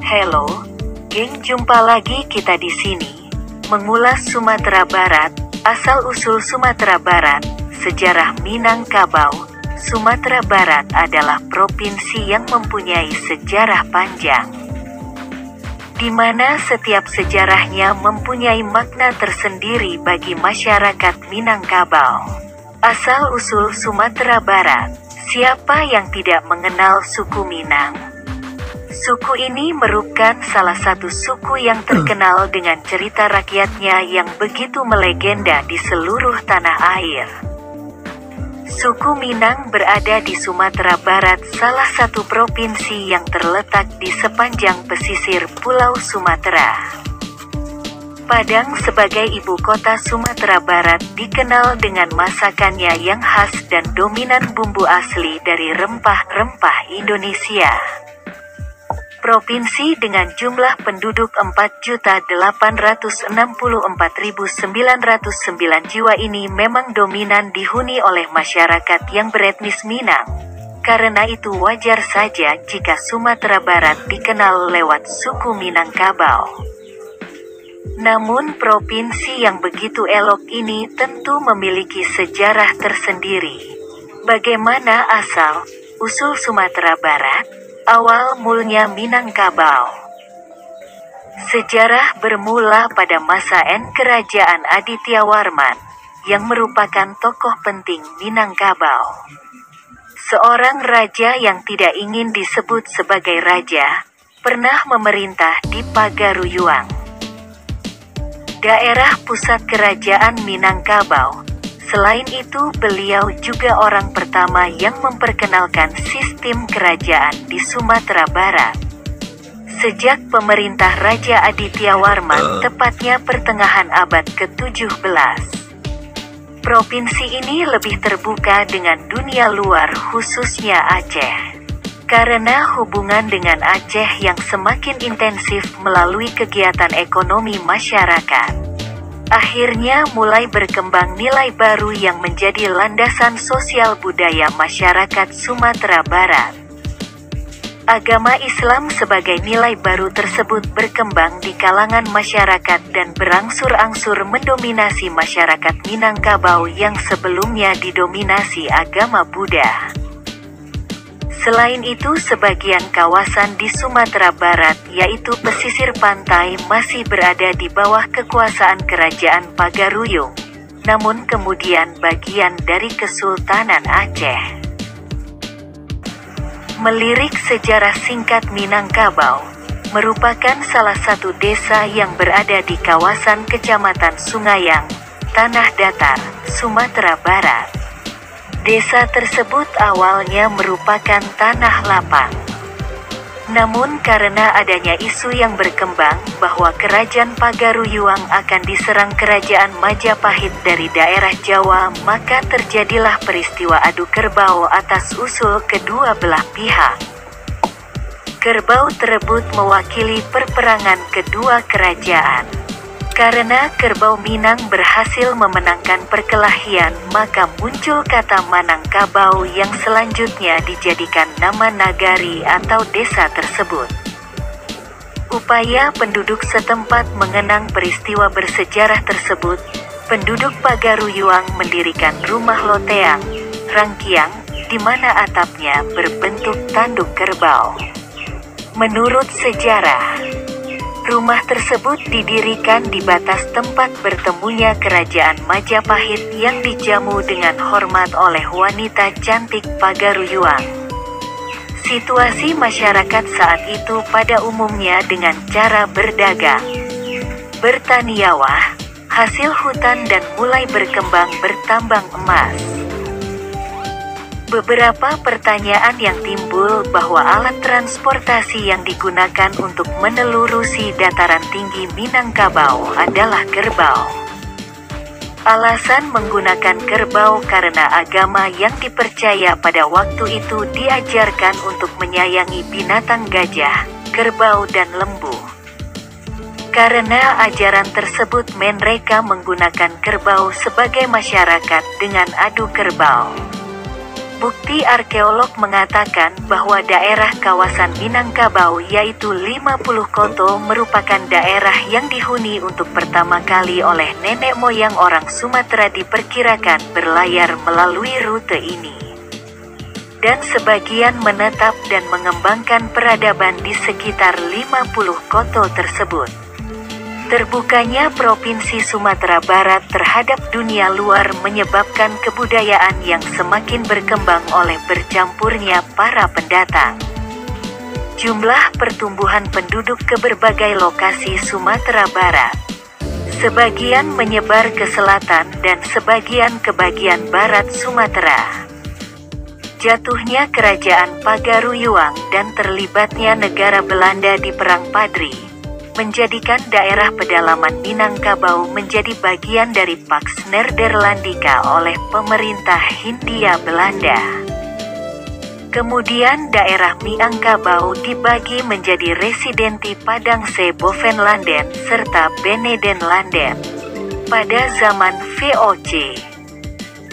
Hello, geng, jumpa lagi kita di sini. Mengulas Sumatera Barat, asal-usul Sumatera Barat, sejarah Minangkabau. Sumatera Barat adalah provinsi yang mempunyai sejarah panjang, di mana setiap sejarahnya mempunyai makna tersendiri bagi masyarakat Minangkabau. Asal-usul Sumatera Barat, siapa yang tidak mengenal suku Minang? Suku ini merupakan salah satu suku yang terkenal dengan cerita rakyatnya yang begitu melegenda di seluruh tanah air. Suku Minang berada di Sumatera Barat, salah satu provinsi yang terletak di sepanjang pesisir Pulau Sumatera. Padang sebagai ibu kota Sumatera Barat dikenal dengan masakannya yang khas dan dominan bumbu asli dari rempah-rempah Indonesia. Provinsi dengan jumlah penduduk 4.864.909 jiwa ini memang dominan dihuni oleh masyarakat yang beretnis Minang. Karena itu wajar saja jika Sumatera Barat dikenal lewat suku Minangkabau. Namun provinsi yang begitu elok ini tentu memiliki sejarah tersendiri. Bagaimana asal-usul Sumatera Barat? Awal mulanya Minangkabau. Sejarah bermula pada masa Kerajaan Aditya Warman, yang merupakan tokoh penting Minangkabau. Seorang raja yang tidak ingin disebut sebagai raja, pernah memerintah di Pagaruyuang, daerah pusat kerajaan Minangkabau. Selain itu, beliau juga orang pertama yang memperkenalkan sistem kerajaan di Sumatera Barat. Sejak pemerintah Raja Aditya Warman, tepatnya pertengahan abad ke-17, provinsi ini lebih terbuka dengan dunia luar, khususnya Aceh. Karena hubungan dengan Aceh yang semakin intensif melalui kegiatan ekonomi masyarakat, akhirnya mulai berkembang nilai baru yang menjadi landasan sosial budaya masyarakat Sumatera Barat. Agama Islam sebagai nilai baru tersebut berkembang di kalangan masyarakat dan berangsur-angsur mendominasi masyarakat Minangkabau yang sebelumnya didominasi agama Buddha. Selain itu, sebagian kawasan di Sumatera Barat, yaitu pesisir pantai, masih berada di bawah kekuasaan Kerajaan Pagaruyung, namun kemudian bagian dari Kesultanan Aceh. Melirik sejarah singkat, Minangkabau merupakan salah satu desa yang berada di kawasan Kecamatan Sungayang, Tanah Datar, Sumatera Barat. Desa tersebut awalnya merupakan tanah lapang. Namun karena adanya isu yang berkembang bahwa Kerajaan Pagaruyuang akan diserang Kerajaan Majapahit dari daerah Jawa, maka terjadilah peristiwa adu kerbau atas usul kedua belah pihak. Kerbau tersebut mewakili perperangan kedua kerajaan. Karena kerbau Minang berhasil memenangkan perkelahian, maka muncul kata Minangkabau yang selanjutnya dijadikan nama nagari atau desa tersebut. Upaya penduduk setempat mengenang peristiwa bersejarah tersebut, penduduk Pagaruyuang mendirikan rumah loteang, rangkiang, di mana atapnya berbentuk tanduk kerbau. Menurut sejarah, rumah tersebut didirikan di batas tempat bertemunya Kerajaan Majapahit yang dijamu dengan hormat oleh wanita cantik Pagaruyuang. Situasi masyarakat saat itu pada umumnya dengan cara berdagang, bertaniawah, hasil hutan dan mulai berkembang bertambang emas. Beberapa pertanyaan yang timbul bahwa alat transportasi yang digunakan untuk menelurusi dataran tinggi Minangkabau adalah kerbau. Alasan menggunakan kerbau karena agama yang dipercaya pada waktu itu diajarkan untuk menyayangi binatang gajah, kerbau dan lembu. Karena ajaran tersebut, mereka menggunakan kerbau sebagai masyarakat dengan adu kerbau. Bukti arkeolog mengatakan bahwa daerah kawasan Minangkabau yaitu 50 Koto merupakan daerah yang dihuni untuk pertama kali oleh nenek moyang orang Sumatera, diperkirakan berlayar melalui rute ini. Dan sebagian menetap dan mengembangkan peradaban di sekitar 50 Koto tersebut. Terbukanya Provinsi Sumatera Barat terhadap dunia luar menyebabkan kebudayaan yang semakin berkembang oleh bercampurnya para pendatang. Jumlah pertumbuhan penduduk ke berbagai lokasi Sumatera Barat. Sebagian menyebar ke selatan dan sebagian ke bagian barat Sumatera. Jatuhnya Kerajaan Pagaruyuang dan terlibatnya negara Belanda di Perang Padri menjadikan daerah pedalaman Minangkabau menjadi bagian dari Pax Nederlandika oleh pemerintah Hindia Belanda. Kemudian daerah Minangkabau dibagi menjadi Residenti Padangse Bovenlanden serta Benedenlanden. Pada zaman VOC,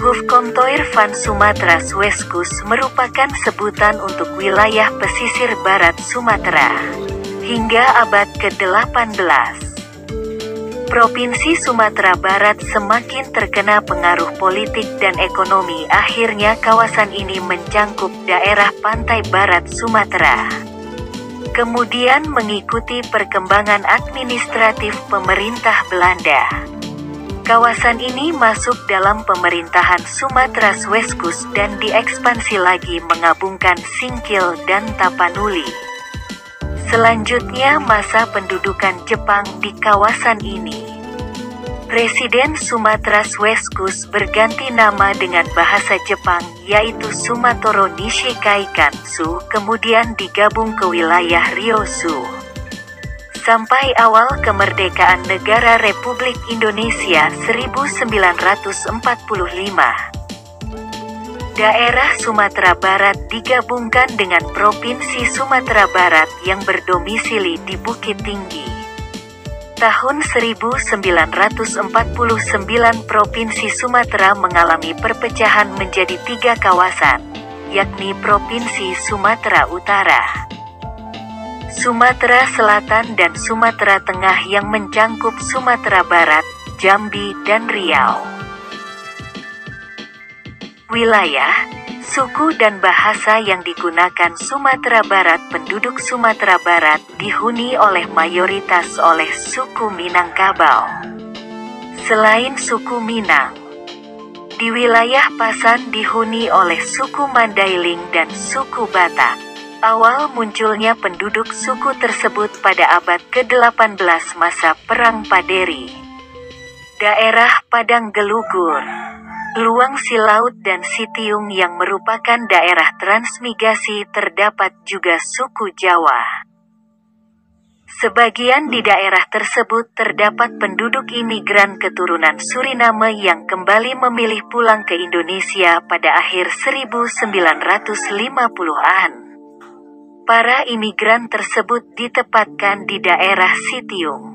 Hoofdkantoor van Sumatera Weskus merupakan sebutan untuk wilayah pesisir barat Sumatera. Hingga abad ke-18, Provinsi Sumatera Barat semakin terkena pengaruh politik dan ekonomi. Akhirnya kawasan ini mencangkup daerah pantai barat Sumatera. Kemudian mengikuti perkembangan administratif pemerintah Belanda. Kawasan ini masuk dalam pemerintahan Sumatera Weskus dan diekspansi lagi menggabungkan Singkil dan Tapanuli. Selanjutnya masa pendudukan Jepang di kawasan ini. Presiden Sumatera Weskus berganti nama dengan bahasa Jepang yaitu Sumatoro Nishikai Kansu, kemudian digabung ke wilayah Ryōsu. Sampai awal kemerdekaan negara Republik Indonesia 1945. Daerah Sumatera Barat digabungkan dengan Provinsi Sumatera Barat yang berdomisili di Bukit Tinggi. Tahun 1949 Provinsi Sumatera mengalami perpecahan menjadi 3 kawasan, yakni Provinsi Sumatera Utara, Sumatera Selatan dan Sumatera Tengah yang mencangkup Sumatera Barat, Jambi dan Riau. Wilayah, suku dan bahasa yang digunakan Sumatera Barat. Penduduk Sumatera Barat dihuni oleh mayoritas oleh suku Minangkabau. Selain suku Minang, di wilayah Pasan dihuni oleh suku Mandailing dan suku Batak. Awal munculnya penduduk suku tersebut pada abad ke-18 masa Perang Paderi. Daerah Padang Gelugur, Luang Silaut dan Sitiung yang merupakan daerah transmigrasi. Terdapat juga suku Jawa. Sebagian di daerah tersebut terdapat penduduk imigran keturunan Suriname yang kembali memilih pulang ke Indonesia pada akhir 1950-an. Para imigran tersebut ditempatkan di daerah Sitiung.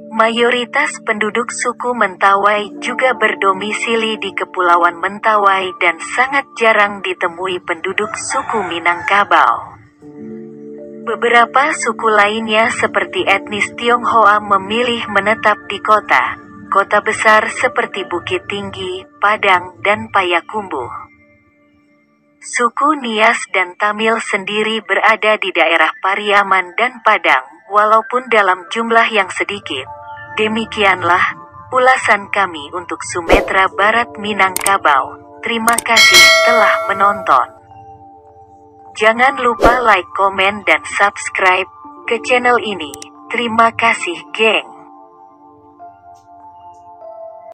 Mayoritas penduduk suku Mentawai juga berdomisili di Kepulauan Mentawai dan sangat jarang ditemui penduduk suku Minangkabau. Beberapa suku lainnya seperti etnis Tionghoa memilih menetap di kota besar seperti Bukit Tinggi, Padang, dan Payakumbuh. Suku Nias dan Tamil sendiri berada di daerah Pariaman dan Padang, walaupun dalam jumlah yang sedikit. Demikianlah ulasan kami untuk Sumatera Barat Minangkabau. Terima kasih telah menonton. Jangan lupa like, komen, dan subscribe ke channel ini. Terima kasih, geng.